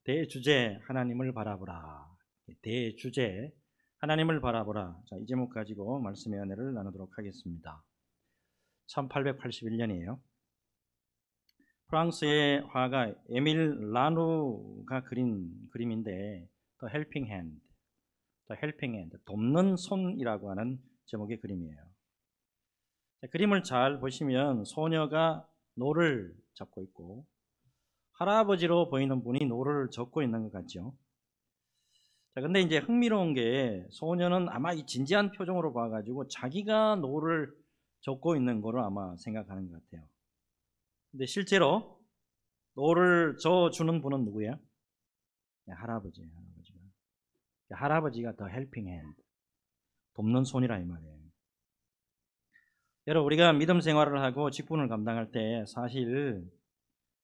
대주제 하나님을 바라보라. 대주제 하나님을 바라보라. 자, 이 제목 가지고 말씀의 은혜를 나누도록 하겠습니다. 1881년이에요. 프랑스의 화가 에밀 라누가 그린 그림인데 The Helping Hand, The Helping Hand, 돕는 손이라고 하는 제목의 그림이에요. 자, 그림을 잘 보시면 소녀가 노를 잡고 있고 할아버지로 보이는 분이 노를 젓고 있는 것 같죠. 자, 근데 이제 흥미로운 게 소녀는 아마 이 진지한 표정으로 봐가지고 자기가 노를 젓고 있는 거를 아마 생각하는 것 같아요. 근데 실제로 노를 저어주는 분은 누구예요? 할아버지예요. 할아버지가 더 헬핑 핸드, 돕는 손이라 이 말이에요. 여러분, 우리가 믿음 생활을 하고 직분을 감당할 때 사실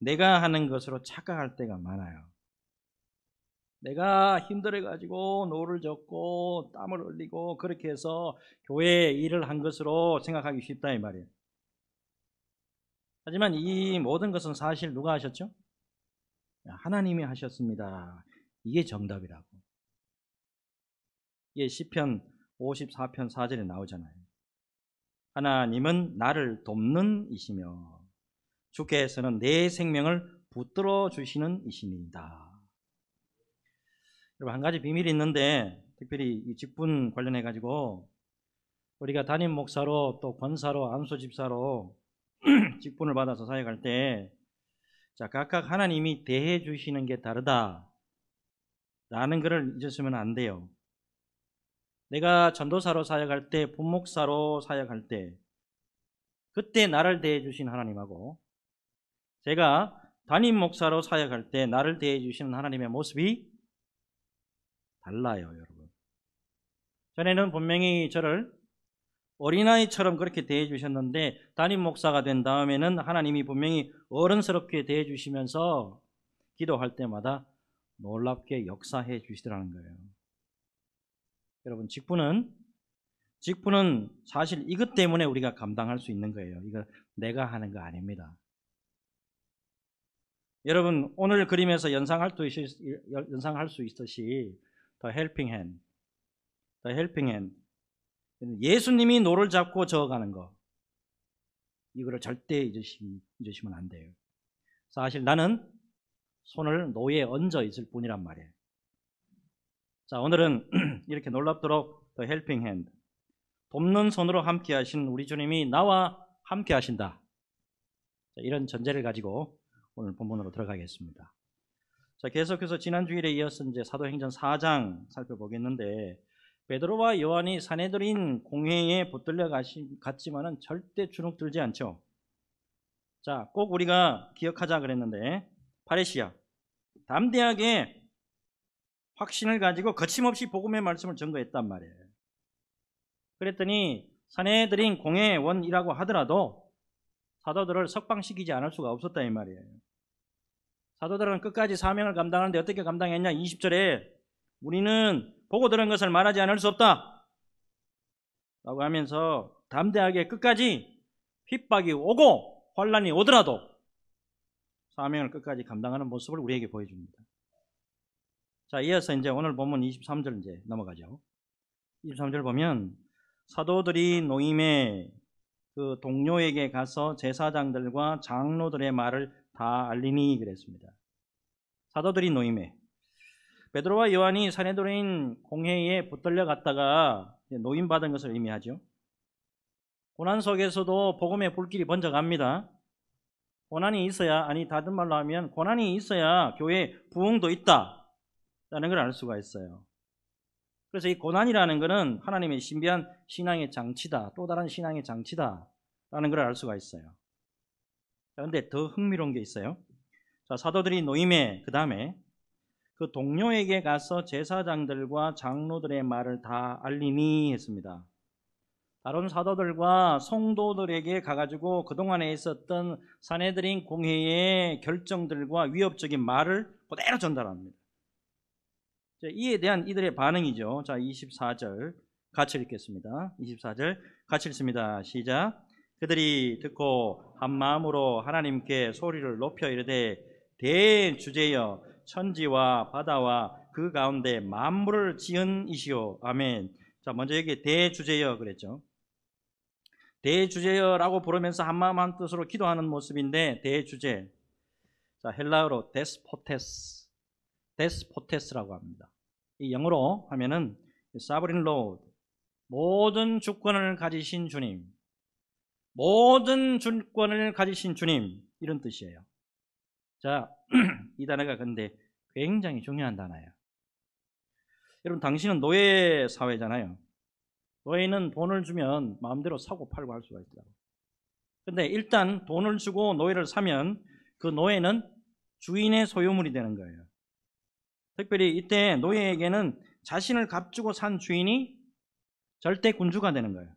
내가 하는 것으로 착각할 때가 많아요. 내가 힘들어가지고 노를 젓고 땀을 흘리고 그렇게 해서 교회에 일을 한 것으로 생각하기 쉽다 이 말이에요. 하지만 이 모든 것은 사실 누가 하셨죠? 하나님이 하셨습니다. 이게 정답이라고. 이게 시편 54편 4절에 나오잖아요. 하나님은 나를 돕는 이시며 주께서는 내 생명을 붙들어 주시는 이시니이다. 여러분, 한 가지 비밀이 있는데, 특별히 이 직분 관련해 가지고 우리가 담임 목사로 또 권사로 안수 집사로 직분을 받아서 사역할 때, 자, 각각 하나님이 대해 주시는 게 다르다라는 것을 잊으시면 안 돼요. 내가 전도사로 사역할 때, 분목사로 사역할 때, 그때 나를 대해 주신 하나님하고, 제가 담임 목사로 사역할 때 나를 대해 주시는 하나님의 모습이 달라요, 여러분. 전에는 분명히 저를 어린아이처럼 그렇게 대해 주셨는데 담임 목사가 된 다음에는 하나님이 분명히 어른스럽게 대해 주시면서 기도할 때마다 놀랍게 역사해 주시더라는 거예요. 여러분, 직분은 사실 이것 때문에 우리가 감당할 수 있는 거예요. 이거 내가 하는 거 아닙니다. 여러분, 오늘 그림에서 연상할 수 있듯이 The Helping Hand, The Helping Hand, 예수님이 노를 잡고 저어가는 거, 이거를 절대 잊으시면 안 돼요. 사실 나는 손을 노에 얹어 있을 뿐이란 말이에요. 자, 오늘은 이렇게 놀랍도록 The Helping Hand, 돕는 손으로 함께 하신 우리 주님이 나와 함께 하신다. 자, 이런 전제를 가지고 오늘 본문으로 들어가겠습니다. 자, 계속해서 지난 주일에 이어서 이제 사도행전 4장 살펴보겠는데, 베드로와 요한이 사내들인 공회에 붙들려 갔지만은 절대 주눅 들지 않죠. 자, 꼭 우리가 기억하자 그랬는데, 파레시아 담대하게 확신을 가지고 거침없이 복음의 말씀을 전거했단 말이에요. 그랬더니 사내들인 공회원이라고 하더라도 사도들을 석방시키지 않을 수가 없었다 이 말이에요. 사도들은 끝까지 사명을 감당하는데 어떻게 감당했냐? 20절에 우리는 보고 들은 것을 말하지 않을 수 없다 라고 하면서 담대하게 끝까지 핍박이 오고 환난이 오더라도 사명을 끝까지 감당하는 모습을 우리에게 보여줍니다. 자, 이어서 이제 오늘 본문 23절 이제 넘어가죠. 23절 보면 사도들이 노임에 그 동료에게 가서 제사장들과 장로들의 말을 다 알리니 그랬습니다. 사도들이 노임에, 베드로와 요한이 사내들인 공회에 붙들려 갔다가 노임받은 것을 의미하죠. 고난 속에서도 복음의 불길이 번져갑니다. 고난이 있어야, 아니 다른 말로 하면 고난이 있어야 교회에 부흥도 있다라는 걸 알 수가 있어요. 그래서 이 고난이라는 것은 하나님의 신비한 신앙의 장치다, 또 다른 신앙의 장치다라는 걸 알 수가 있어요. 그런데 더 흥미로운 게 있어요. 자, 사도들이 노임에 그 다음에 그 동료에게 가서 제사장들과 장로들의 말을 다 알리니 했습니다. 다른 사도들과 성도들에게 가가지고 그동안에 있었던 사내들인 공회의 결정들과 위협적인 말을 그대로 전달합니다. 이에 대한 이들의 반응이죠. 자, 24절 같이 읽겠습니다. 24절 같이 읽습니다. 시작. 그들이 듣고 한 마음으로 하나님께 소리를 높여 이르되 대주제여 천지와 바다와 그 가운데 만물을 지은 이시오. 아멘. 자, 먼저 여기 대주제여 그랬죠. 대주제여라고 부르면서 한마음 한뜻으로 기도하는 모습인데, 대주제. 자, 헬라어로 데스포테스라고 합니다. 이 영어로 하면은 사브린 로드, 모든 주권을 가지신 주님, 모든 주권을 가지신 주님, 이런 뜻이에요. 자, 이 단어가 근데 굉장히 중요한 단어예요. 여러분, 당신은 노예 사회잖아요. 노예는 돈을 주면 마음대로 사고 팔고 할 수가 있더라고요. 근데 일단 돈을 주고 노예를 사면 그 노예는 주인의 소유물이 되는 거예요. 특별히 이때 노예에게는 자신을 값주고 산 주인이 절대 군주가 되는 거예요.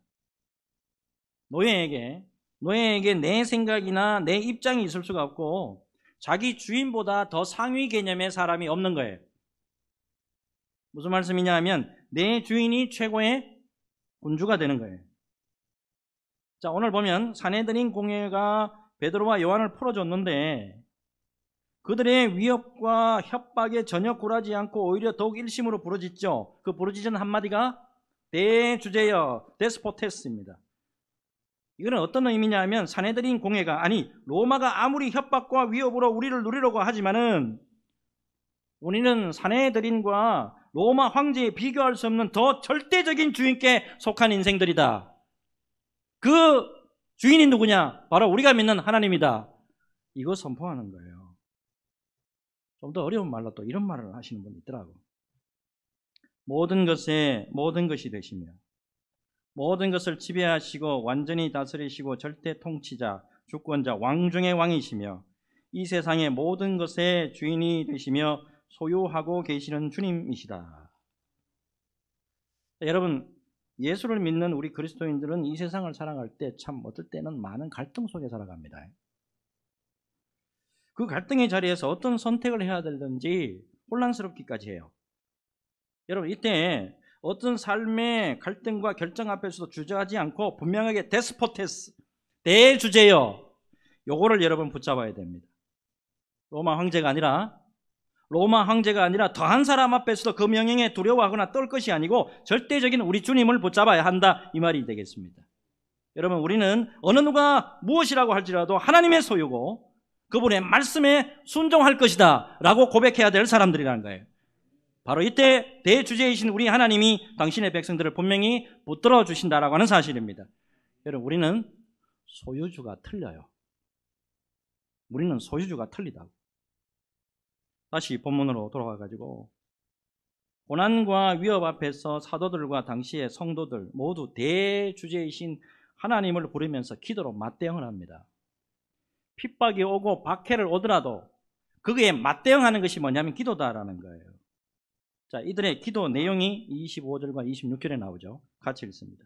노예에게 내 생각이나 내 입장이 있을 수가 없고 자기 주인보다 더 상위 개념의 사람이 없는 거예요. 무슨 말씀이냐 하면 내 주인이 최고의 군주가 되는 거예요. 자, 오늘 보면 산헤드린 공회가 베드로와 요한을 풀어줬는데 그들의 위협과 협박에 전혀 굴하지 않고 오히려 더욱 일심으로 부르짖죠. 그 부르짖은 한마디가 대주제여, 데스포테스입니다. 이거는 어떤 의미냐 하면 산헤드린 공회가, 아니 로마가 아무리 협박과 위협으로 우리를 누리려고 하지만은 우리는 산헤드린과 로마 황제에 비교할 수 없는 더 절대적인 주인께 속한 인생들이다. 그 주인이 누구냐? 바로 우리가 믿는 하나님이다. 이거 선포하는 거예요. 좀 더 어려운 말로 또 이런 말을 하시는 분이 있더라고. 모든 것이 되시며 모든 것을 지배하시고 완전히 다스리시고 절대 통치자, 주권자, 왕 중의 왕이시며 이 세상의 모든 것의 주인이 되시며 소유하고 계시는 주님이시다. 여러분, 예수를 믿는 우리 그리스도인들은 이 세상을 살아갈 때 참 어떨 때는 많은 갈등 속에 살아갑니다. 그 갈등의 자리에서 어떤 선택을 해야 되는지 혼란스럽기까지 해요. 여러분, 이때 어떤 삶의 갈등과 결정 앞에서도 주저하지 않고 분명하게 데스포테스, 대주제여, 요거를 여러분 붙잡아야 됩니다. 로마 황제가 아니라 더한 사람 앞에서도 그 명령에 두려워하거나 떨 것이 아니고 절대적인 우리 주님을 붙잡아야 한다, 이 말이 되겠습니다. 여러분, 우리는 어느 누가 무엇이라고 할지라도 하나님의 소유고 그분의 말씀에 순종할 것이다 라고 고백해야 될 사람들이라는 거예요. 바로 이때 대주제이신 우리 하나님이 당신의 백성들을 분명히 붙들어 주신다라고 하는 사실입니다. 여러분, 우리는 소유주가 틀려요. 우리는 소유주가 틀리다고. 다시 본문으로 돌아가가지고 고난과 위협 앞에서 사도들과 당시의 성도들 모두 대주제이신 하나님을 부르면서 기도로 맞대응을 합니다. 핍박이 오고 박해를 오더라도 그거에 맞대응하는 것이 뭐냐면 기도다라는 거예요. 자, 이들의 기도 내용이 25절과 26절에 나오죠. 같이 읽습니다.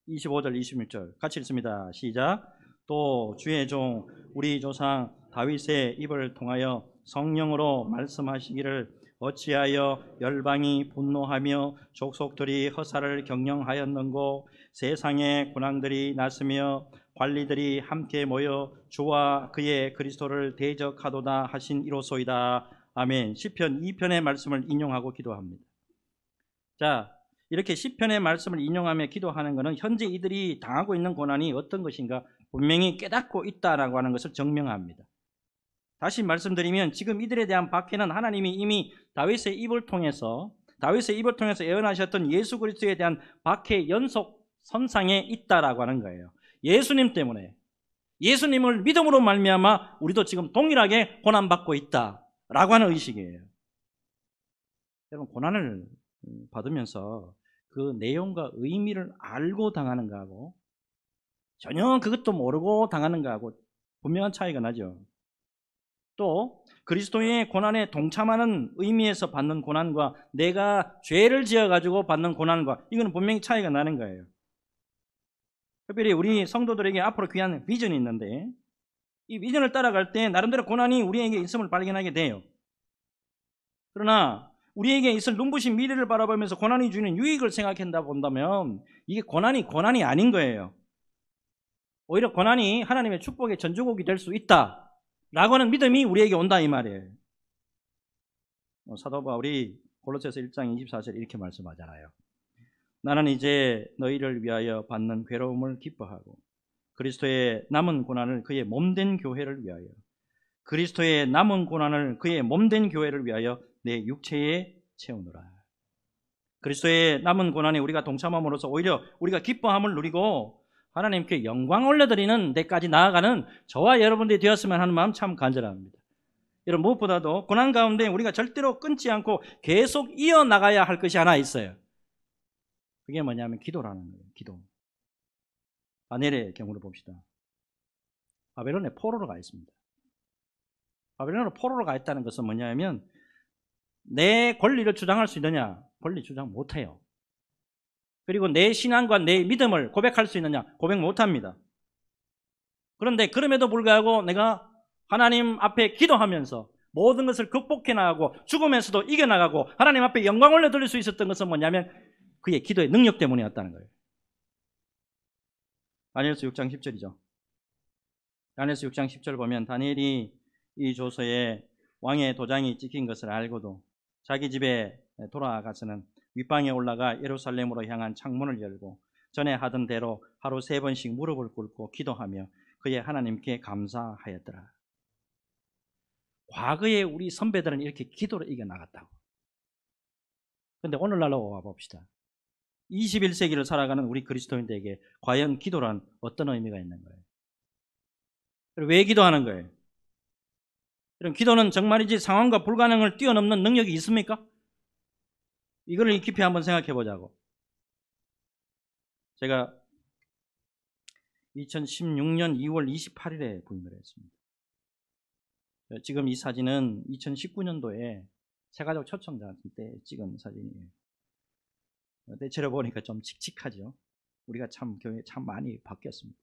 25절, 26절 같이 읽습니다. 시작. 또 주의 종 우리 조상 다윗의 입을 통하여 성령으로 말씀하시기를 어찌하여 열방이 분노하며 족속들이 허사를 경영하였는고 세상의 군왕들이 났으며 관리들이 함께 모여 주와 그의 그리스도를 대적하도다 하신 이로소이다. 아멘. 시편 2편의 말씀을 인용하고 기도합니다. 자, 이렇게 시편의 말씀을 인용하며 기도하는 것은 현재 이들이 당하고 있는 고난이 어떤 것인가 분명히 깨닫고 있다라고 하는 것을 증명합니다. 다시 말씀드리면 지금 이들에 대한 박해는 하나님이 이미 다윗의 입을 통해서 예언하셨던 예수 그리스도에 대한 박해 연속 선상에 있다라고 하는 거예요. 예수님 때문에, 예수님을 믿음으로 말미암아 우리도 지금 동일하게 고난받고 있다라고 하는 의식이에요. 여러분, 고난을 받으면서 그 내용과 의미를 알고 당하는 거하고 전혀 그것도 모르고 당하는 거하고 분명한 차이가 나죠. 또 그리스도의 고난에 동참하는 의미에서 받는 고난과 내가 죄를 지어가지고 받는 고난과 이거는 분명히 차이가 나는 거예요. 특별히 우리 성도들에게 앞으로 귀한 비전이 있는데 이 비전을 따라갈 때 나름대로 고난이 우리에게 있음을 발견하게 돼요. 그러나 우리에게 있을 눈부신 미래를 바라보면서 고난이 주는 유익을 생각한다 본다면 이게 고난이 아닌 거예요. 오히려 고난이 하나님의 축복의 전주곡이 될 수 있다라고 하는 믿음이 우리에게 온다 이 말이에요. 사도 바울이 골로새서 1장 24절 이렇게 말씀하잖아요. 나는 이제 너희를 위하여 받는 괴로움을 기뻐하고 그리스도의 남은 고난을 그의 몸된 교회를 위하여 그리스도의 남은 고난을 그의 몸된 교회를 위하여 내 육체에 채우노라. 그리스도의 남은 고난에 우리가 동참함으로써 오히려 우리가 기뻐함을 누리고 하나님께 영광 올려드리는 데까지 나아가는 저와 여러분들이 되었으면 하는 마음 참 간절합니다. 여러분, 무엇보다도 고난 가운데 우리가 절대로 끊지 않고 계속 이어나가야 할 것이 하나 있어요. 그게 뭐냐면 기도라는 거예요. 기도. 다니엘의 경우를 봅시다. 바벨론에 포로로 가 있습니다. 바벨론으로 포로로 가 있다는 것은 뭐냐면 내 권리를 주장할 수 있느냐? 권리 주장 못해요. 그리고 내 신앙과 내 믿음을 고백할 수 있느냐? 고백 못합니다. 그런데 그럼에도 불구하고 내가 하나님 앞에 기도하면서 모든 것을 극복해 나가고 죽음에서도 이겨나가고 하나님 앞에 영광 올려드릴 수 있었던 것은 뭐냐면 그의 기도의 능력 때문이었다는 거예요. 다니엘서 6장 10절이죠. 다니엘서 6장 10절 보면 다니엘이 이 조서에 왕의 도장이 찍힌 것을 알고도 자기 집에 돌아가서는 윗방에 올라가 예루살렘으로 향한 창문을 열고 전에 하던 대로 하루 3번씩 무릎을 꿇고 기도하며 그의 하나님께 감사하였더라. 과거에 우리 선배들은 이렇게 기도로 이겨나갔다고. 그런데 오늘날로 와봅시다. 21세기를 살아가는 우리 그리스도인들에게 과연 기도란 어떤 의미가 있는 거예요? 왜 기도하는 거예요? 그럼 기도는 정말이지 상황과 불가능을 뛰어넘는 능력이 있습니까? 이걸 깊이 한번 생각해 보자고. 제가 2016년 2월 28일에 부임을 했습니다. 지금 이 사진은 2019년도에 새가족 초청자 때 찍은 사진이에요. 대체로 보니까 좀 칙칙하죠. 우리가 참 교회 참 많이 바뀌었습니다.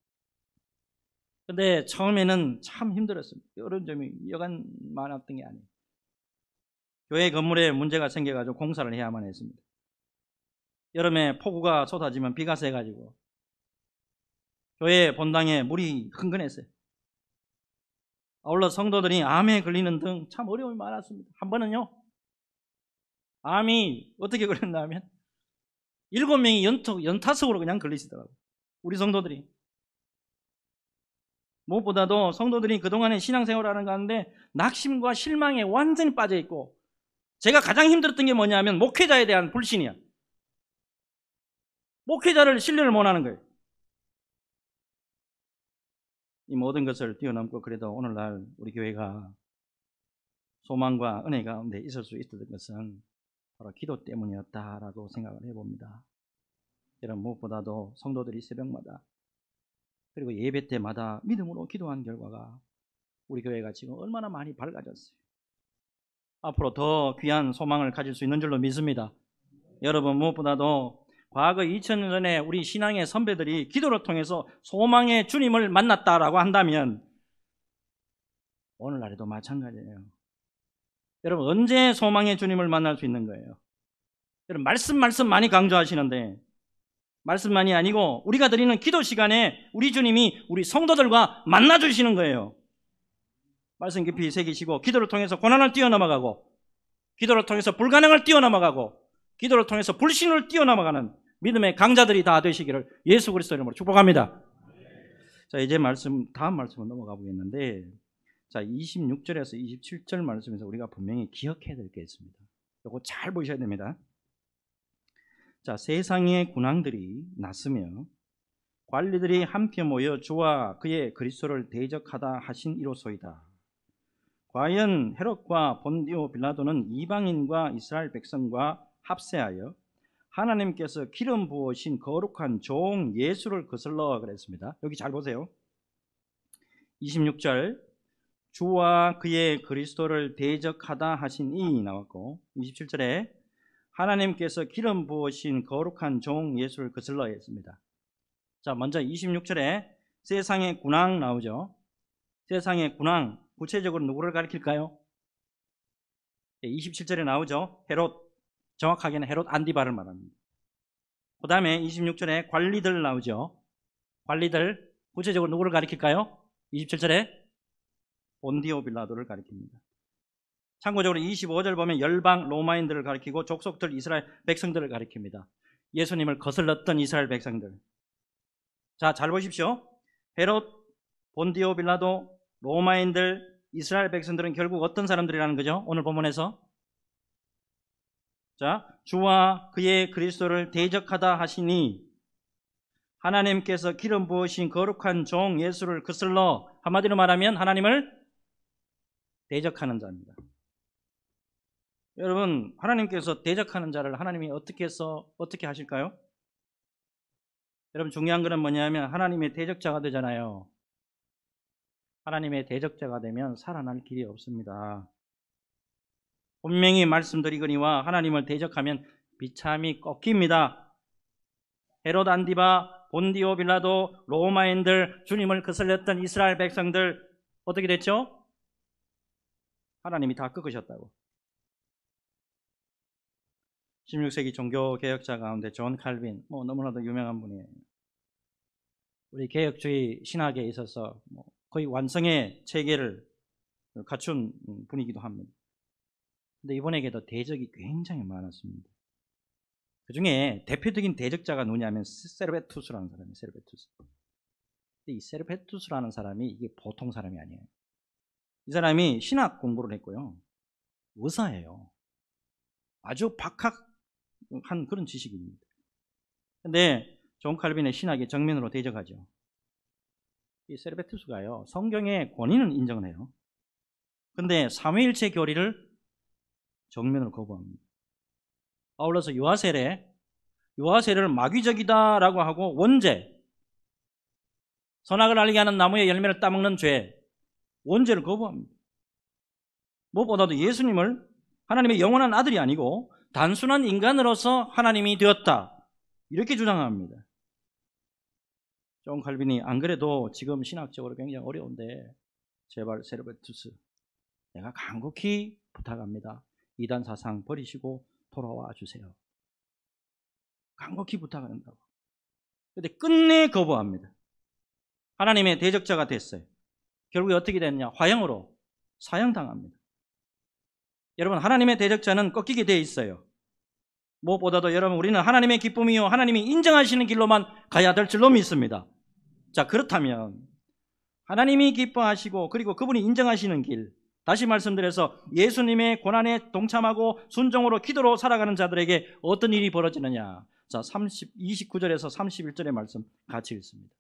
근데 처음에는 참 힘들었습니다. 이런 점이 여간 많았던 게 아니에요. 교회 건물에 문제가 생겨가지고 공사를 해야만 했습니다. 여름에 폭우가 쏟아지면 비가 새가지고 교회 본당에 물이 흥건했어요. 아울러 성도들이 암에 걸리는 등 참 어려움이 많았습니다. 한 번은요, 암이 어떻게 걸렸냐면 7명이 연타석으로 그냥 걸리시더라고요. 우리 성도들이. 무엇보다도 성도들이 그동안에 신앙생활을 하는 가운데 낙심과 실망에 완전히 빠져있고, 제가 가장 힘들었던 게 뭐냐면 목회자에 대한 불신이야. 목회자를 신뢰를 못하는 거예요. 이 모든 것을 뛰어넘고 그래도 오늘날 우리 교회가 소망과 은혜 가운데 있을 수 있었던 것은 바로 기도 때문이었다라고 생각을 해봅니다. 여러분, 무엇보다도 성도들이 새벽마다 그리고 예배 때마다 믿음으로 기도한 결과가 우리 교회가 지금 얼마나 많이 밝아졌어요. 앞으로 더 귀한 소망을 가질 수 있는 줄로 믿습니다. 여러분, 무엇보다도 과거 2000년 전에 우리 신앙의 선배들이 기도를 통해서 소망의 주님을 만났다라고 한다면 오늘날에도 마찬가지예요. 여러분, 언제 소망의 주님을 만날 수 있는 거예요? 여러분, 말씀 많이 강조하시는데 말씀만이 아니고 우리가 드리는 기도 시간에 우리 주님이 우리 성도들과 만나주시는 거예요. 말씀 깊이 새기시고 기도를 통해서 고난을 뛰어넘어가고 기도를 통해서 불가능을 뛰어넘어가고 기도를 통해서 불신을 뛰어넘어가는 믿음의 강자들이 다 되시기를 예수 그리스도 이름으로 축복합니다. 자, 이제 다음 말씀으로 넘어가 보겠는데, 자, 26절에서 27절 말씀에서 우리가 분명히 기억해야 될 게 있습니다. 이거 잘 보셔야 됩니다. 자, 세상의 군왕들이 났으며 관리들이 함께 모여 주와 그의 그리스도를 대적하다 하신 이로소이다. 과연 헤롯과 본디오 빌라도는 이방인과 이스라엘 백성과 합세하여 하나님께서 기름 부으신 거룩한 종 예수를 거슬러 그랬습니다. 여기 잘 보세요. 26절 주와 그의 그리스도를 대적하다 하신 이 나왔고, 27절에 하나님께서 기름 부으신 거룩한 종 예수를 거슬러 했습니다. 자, 먼저 26절에 세상의 군왕 나오죠. 세상의 군왕, 구체적으로 누구를 가리킬까요? 27절에 나오죠. 헤롯, 정확하게는 헤롯 안디바를 말합니다. 그 다음에 26절에 관리들 나오죠. 관리들, 구체적으로 누구를 가리킬까요? 27절에 본디오 빌라도를 가리킵니다. 참고적으로 25절 보면 열방 로마인들을 가리키고 족속들 이스라엘 백성들을 가리킵니다. 예수님을 거슬렀던 이스라엘 백성들. 자, 잘 보십시오. 헤롯, 본디오 빌라도, 로마인들, 이스라엘 백성들은 결국 어떤 사람들이라는 거죠? 오늘 본문에서. 자, 주와 그의 그리스도를 대적하다 하시니 하나님께서 기름 부으신 거룩한 종 예수를 거슬러, 한마디로 말하면 하나님을 대적하는 자입니다. 여러분, 하나님께서 대적하는 자를 하나님이 어떻게 하실까요? 여러분, 중요한 것은 뭐냐면 하나님의 대적자가 되잖아요. 하나님의 대적자가 되면 살아날 길이 없습니다. 분명히 말씀드리거니와 하나님을 대적하면 비참히 꺾입니다. 헤롯 안디바, 본디오 빌라도, 로마인들, 주님을 거슬렸던 이스라엘 백성들 어떻게 됐죠? 하나님이 다 꺾으셨다고. 16세기 종교개혁자 가운데 존 칼빈, 너무나도 유명한 분이에요. 우리 개혁주의 신학에 있어서 거의 완성의 체계를 갖춘 분이기도 합니다. 근데 이분에게도 대적이 굉장히 많았습니다. 그 중에 대표적인 대적자가 누구냐면 세르베투스라는 사람이에요. 세르베투스. 이 세르베투스라는 사람이 이게 보통 사람이 아니에요. 이 사람이 신학 공부를 했고요. 의사예요. 아주 박학한 그런 지식입니다. 근데 존 칼빈의 신학이 정면으로 대적하죠. 이 세르베투스가요, 성경의 권위는 인정을 해요. 근데 삼위일체 교리를 정면으로 거부합니다. 아울러서 유아세례를 마귀적이다라고 하고 원죄, 선악을 알게 하는 나무의 열매를 따먹는 죄, 원죄를 거부합니다. 무엇보다도 예수님을 하나님의 영원한 아들이 아니고 단순한 인간으로서 하나님이 되었다, 이렇게 주장합니다. 존 칼빈이 안 그래도 지금 신학적으로 굉장히 어려운데 제발 세르베투스, 내가 간곡히 부탁합니다. 이단 사상 버리시고 돌아와 주세요. 간곡히 부탁한다고. 근데 끝내 거부합니다. 하나님의 대적자가 됐어요. 결국에 어떻게 됐냐? 화형으로 사형당합니다. 여러분, 하나님의 대적자는 꺾이게 돼 있어요. 무엇보다도 여러분, 우리는 하나님의 기쁨이요 하나님이 인정하시는 길로만 가야 될 줄로 믿습니다. 자, 그렇다면 하나님이 기뻐하시고 그리고 그분이 인정하시는 길, 다시 말씀드려서 예수님의 고난에 동참하고 순종으로 기도로 살아가는 자들에게 어떤 일이 벌어지느냐. 자, 29절에서 31절의 말씀 같이 읽습니다.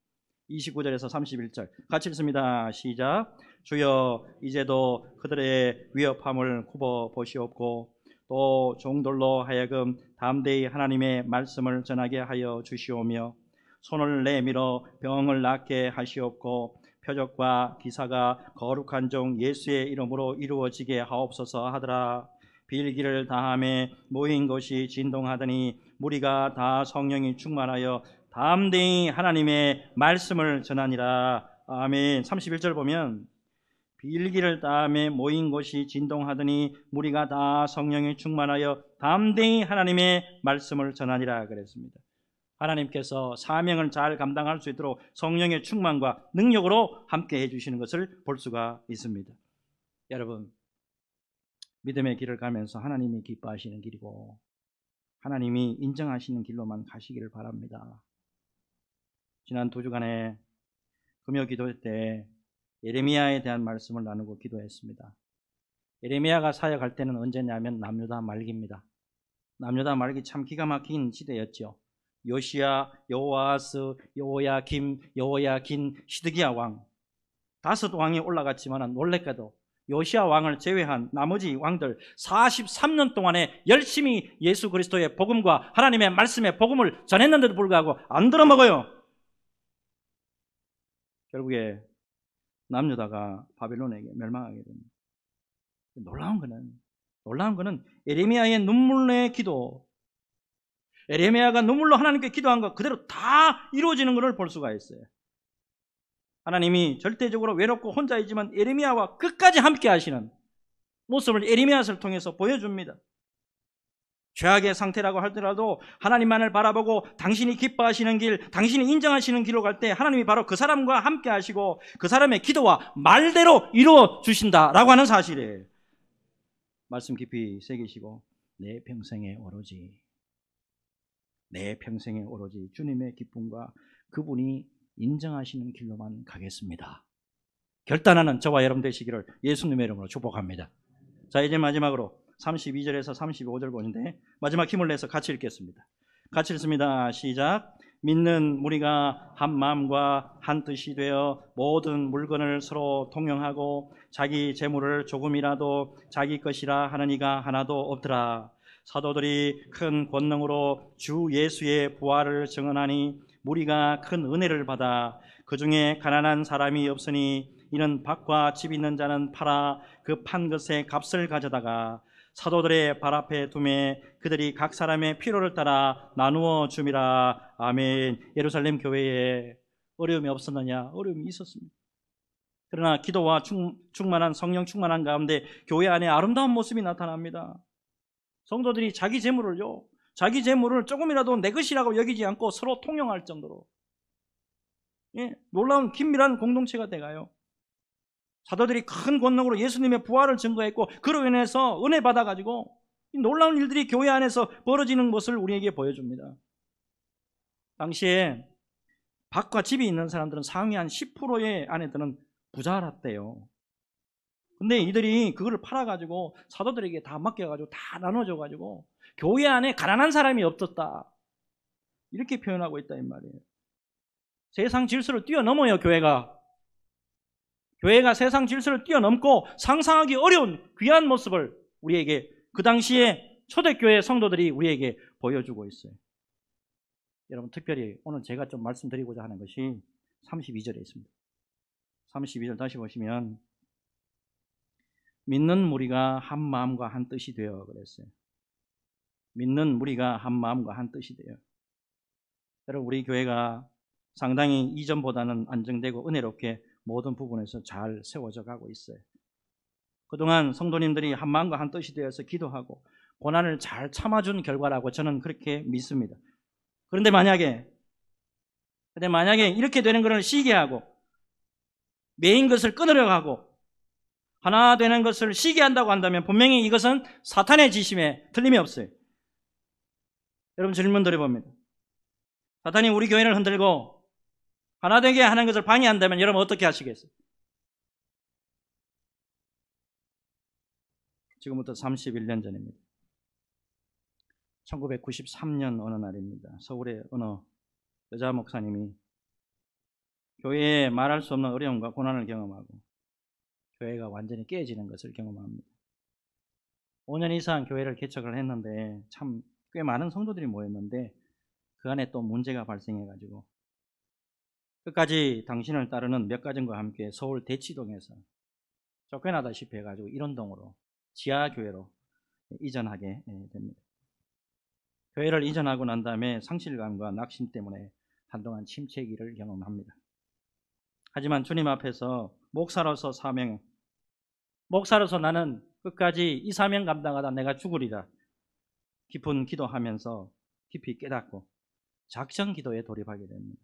29절에서 31절 같이 읽습니다. 시작. 주여, 이제도 그들의 위협함을 굽어 보시옵고 또 종들로 하여금 담대히 하나님의 말씀을 전하게 하여 주시오며 손을 내밀어 병을 낫게 하시옵고 표적과 기사가 거룩한 종 예수의 이름으로 이루어지게 하옵소서 하더라. 빌기를 다함에 모인 것이 진동하더니 무리가 다 성령이 충만하여 담대히 하나님의 말씀을 전하니라. 아멘. 31절 보면 빌기를 다함에 모인 것이 진동하더니 무리가 다 성령이 충만하여 담대히 하나님의 말씀을 전하니라 그랬습니다. 하나님께서 사명을 잘 감당할 수 있도록 성령의 충만과 능력으로 함께 해주시는 것을 볼 수가 있습니다. 여러분, 믿음의 길을 가면서 하나님이 기뻐하시는 길이고 하나님이 인정하시는 길로만 가시기를 바랍니다. 지난 2주간에 금요 기도 때 예레미야에 대한 말씀을 나누고 기도했습니다. 예레미야가 사역할 때는 언제냐면 남유다 말기입니다. 남유다 말기 참 기가 막힌 시대였죠. 요시야, 여호아스, 여호야김, 여호야긴, 시드기야 왕, 5 왕이 올라갔지만 놀랍게도 요시야 왕을 제외한 나머지 왕들 43년 동안에 열심히 예수 그리스도의 복음과 하나님의 말씀의 복음을 전했는데도 불구하고 안 들어먹어요. 결국에 남유다가 바벨론에게 멸망하게 됩니다. 놀라운 거는 예레미야의 눈물의 기도, 예레미야가 눈물로 하나님께 기도한 것 그대로 다 이루어지는 것을 볼 수가 있어요. 하나님이 절대적으로 외롭고 혼자이지만 예레미야와 끝까지 함께 하시는 모습을 예레미야서를 통해서 보여줍니다. 죄악의 상태라고 할지라도 하나님만을 바라보고 당신이 기뻐하시는 길, 당신이 인정하시는 길로 갈 때 하나님이 바로 그 사람과 함께 하시고 그 사람의 기도와 말대로 이루어 주신다라고 하는 사실이에요. 말씀 깊이 새기시고 내 평생에 오로지 주님의 기쁨과 그분이 인정하시는 길로만 가겠습니다. 결단하는 저와 여러분 되시기를 예수님의 이름으로 축복합니다. 자, 이제 마지막으로 32절에서 35절 보는데 마지막 힘을 내서 같이 읽겠습니다. 같이 읽습니다. 시작. 믿는 무리가 한 마음과 한 뜻이 되어 모든 물건을 서로 통용하고 자기 재물을 조금이라도 자기 것이라 하는 이가 하나도 없더라. 사도들이 큰 권능으로 주 예수의 부활을 증언하니 무리가 큰 은혜를 받아 그 중에 가난한 사람이 없으니 이는 밭과 집 있는 자는 팔아 그 판 것의 값을 가져다가 사도들의 발 앞에 두매 그들이 각 사람의 필요를 따라 나누어 줌이라. 아멘. 예루살렘 교회에 어려움이 없었느냐? 어려움이 있었습니다. 그러나 기도와 충만한 성령 충만한 가운데 교회 안에 아름다운 모습이 나타납니다. 성도들이 자기 재물을 조금이라도 내 것이라고 여기지 않고 서로 통용할 정도로 놀라운 긴밀한 공동체가 돼가요. 사도들이 큰 권능으로 예수님의 부활을 증거했고 그로 인해서 은혜 받아가지고 놀라운 일들이 교회 안에서 벌어지는 것을 우리에게 보여줍니다. 당시에 밭과 집이 있는 사람들은 상위 한 10%의 아내들은 부자랐대요. 근데 이들이 그거를 팔아가지고 사도들에게 다 맡겨가지고 다 나눠줘가지고 교회 안에 가난한 사람이 없었다, 이렇게 표현하고 있다 이 말이에요. 세상 질서를 뛰어넘어요. 교회가 세상 질서를 뛰어넘고 상상하기 어려운 귀한 모습을 우리에게 그 당시에 초대교회 성도들이 우리에게 보여주고 있어요. 여러분, 특별히 오늘 제가 좀 말씀드리고자 하는 것이 32절에 있습니다. 32절 다시 보시면 믿는 무리가 한 마음과 한 뜻이 되어 그랬어요. 믿는 무리가 한 마음과 한 뜻이 돼요. 여러분, 우리 교회가 상당히 이전보다는 안정되고 은혜롭게 모든 부분에서 잘 세워져 가고 있어요. 그동안 성도님들이 한 마음과 한 뜻이 되어서 기도하고 고난을 잘 참아준 결과라고 저는 그렇게 믿습니다. 그런데 만약에 이렇게 되는 것을 시기하고 메인 것을 끊으려고 하고 하나 되는 것을 시기한다고 한다면 분명히 이것은 사탄의 지심에 틀림이 없어요. 여러분, 질문 드려봅니다. 사탄이 우리 교회를 흔들고 하나 되게 하는 것을 방해한다면 여러분 어떻게 하시겠어요? 지금부터 31년 전입니다. 1993년 어느 날입니다. 서울의 어느 여자 목사님이 교회에 말할 수 없는 어려움과 고난을 경험하고 교회가 완전히 깨지는 것을 경험합니다. 5년 이상 교회를 개척을 했는데 참 꽤 많은 성도들이 모였는데 그 안에 또 문제가 발생해가지고 끝까지 당신을 따르는 몇 가정과 함께 서울 대치동에서 쫓겨나다시피 해가지고 일원동으로 지하교회로 이전하게 됩니다. 교회를 이전하고 난 다음에 상실감과 낙심 때문에 한동안 침체기를 경험합니다. 하지만 주님 앞에서 목사로서 나는 끝까지 이 사명 감당하다 내가 죽으리라 깊은 기도하면서 깊이 깨닫고 작전 기도에 돌입하게 됩니다.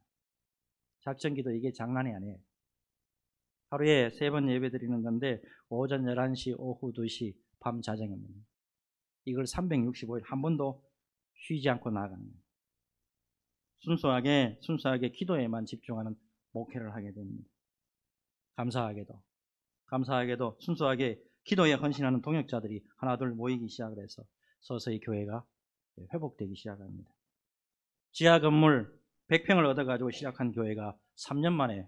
작전 기도, 이게 장난이 아니에요. 하루에 3번 예배 드리는 건데 오전 11시, 오후 2시, 밤 자정입니다. 이걸 365일 한 번도 쉬지 않고 나가는 거예요. 순수하게 기도에만 집중하는 목회를 하게 됩니다. 감사하게도 순수하게 기도에 헌신하는 동역자들이 하나둘 모이기 시작을 해서 서서히 교회가 회복되기 시작합니다. 지하 건물 100평을 얻어가지고 시작한 교회가 3년 만에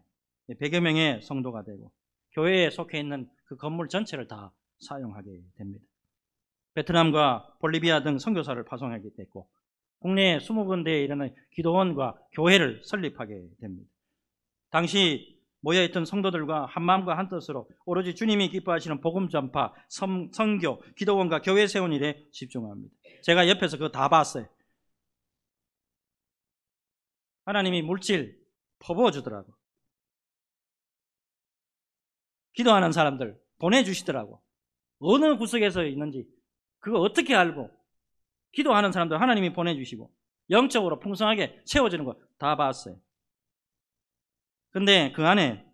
100여 명의 성도가 되고 교회에 속해 있는 그 건물 전체를 다 사용하게 됩니다. 베트남과 볼리비아 등 선교사를 파송하게 됐고 국내 20군데에 이르는 기도원과 교회를 설립하게 됩니다. 당시 모여있던 성도들과 한 마음과 한 뜻으로 오로지 주님이 기뻐하시는 복음 전파, 선교, 기도원과 교회 세운 일에 집중합니다. 제가 옆에서 그거 다 봤어요. 하나님이 물질 퍼부어 주더라고. 기도하는 사람들 보내주시더라고. 어느 구석에서 있는지 그거 어떻게 알고, 기도하는 사람들 하나님이 보내주시고 영적으로 풍성하게 채워지는 거 다 봤어요. 근데 그 안에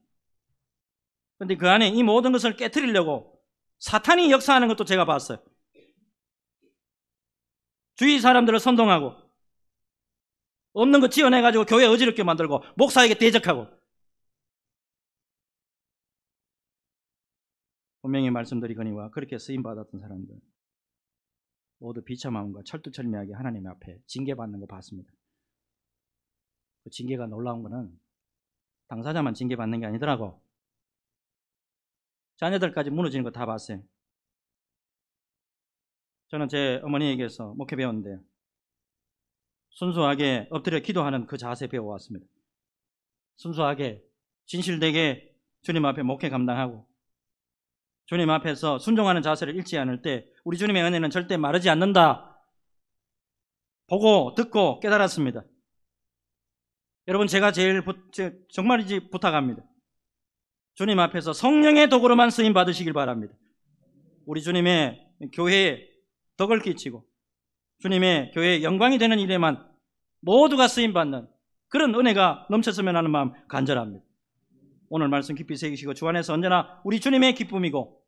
이 모든 것을 깨트리려고 사탄이 역사하는 것도 제가 봤어요. 주위 사람들을 선동하고 없는 거 지어내가지고 교회 어지럽게 만들고 목사에게 대적하고. 분명히 말씀드리거니와 그렇게 쓰임받았던 사람들 모두 비참함과 철두철미하게 하나님 앞에 징계받는 거 봤습니다. 그 징계가 놀라운 거는 당사자만 징계받는 게 아니더라고. 자녀들까지 무너지는 거 다 봤어요. 저는 제 어머니에게서 목회 배웠는데요, 순수하게 엎드려 기도하는 그 자세 배워왔습니다. 순수하게 진실되게 주님 앞에 목회 감당하고 주님 앞에서 순종하는 자세를 잃지 않을 때 우리 주님의 은혜는 절대 마르지 않는다. 보고 듣고 깨달았습니다. 여러분, 제가 정말이지 부탁합니다. 주님 앞에서 성령의 도구로만 쓰임 받으시길 바랍니다. 우리 주님의 교회에 덕을 끼치고 주님의 교회에 영광이 되는 일에만 모두가 쓰임 받는 그런 은혜가 넘쳤으면 하는 마음 간절합니다. 오늘 말씀 깊이 새기시고 주 안에서 언제나 우리 주님의 기쁨이고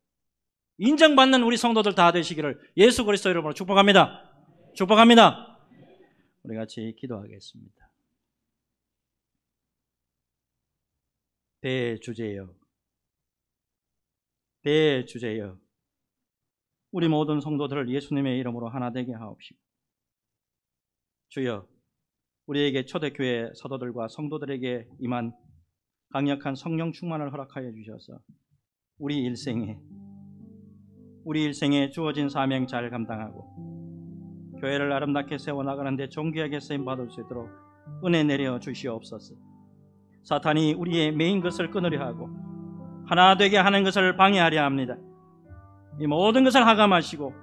인정받는 우리 성도들 다 되시기를 예수 그리스도 이름으로 축복합니다. 축복합니다. 우리 같이 기도하겠습니다. 대주제여, 대주제여, 우리 모든 성도들을 예수님의 이름으로 하나 되게 하옵시고, 주여, 우리에게 초대교회 사도들과 성도들에게 임한 강력한 성령 충만을 허락하여 주셔서 우리 일생에 주어진 사명 잘 감당하고 교회를 아름답게 세워나가는데 존귀하게 쓰임받을 수 있도록 은혜 내려 주시옵소서. 사탄이 우리의 메인 것을 끊으려 하고 하나 되게 하는 것을 방해하려 합니다. 이 모든 것을 하감하시고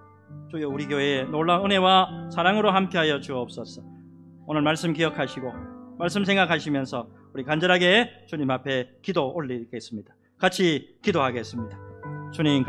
주여 우리 교회에 놀라운 은혜와 사랑으로 함께하여 주옵소서. 오늘 말씀 기억하시고 말씀 생각하시면서 우리 간절하게 주님 앞에 기도 올리겠습니다. 같이 기도하겠습니다. 주님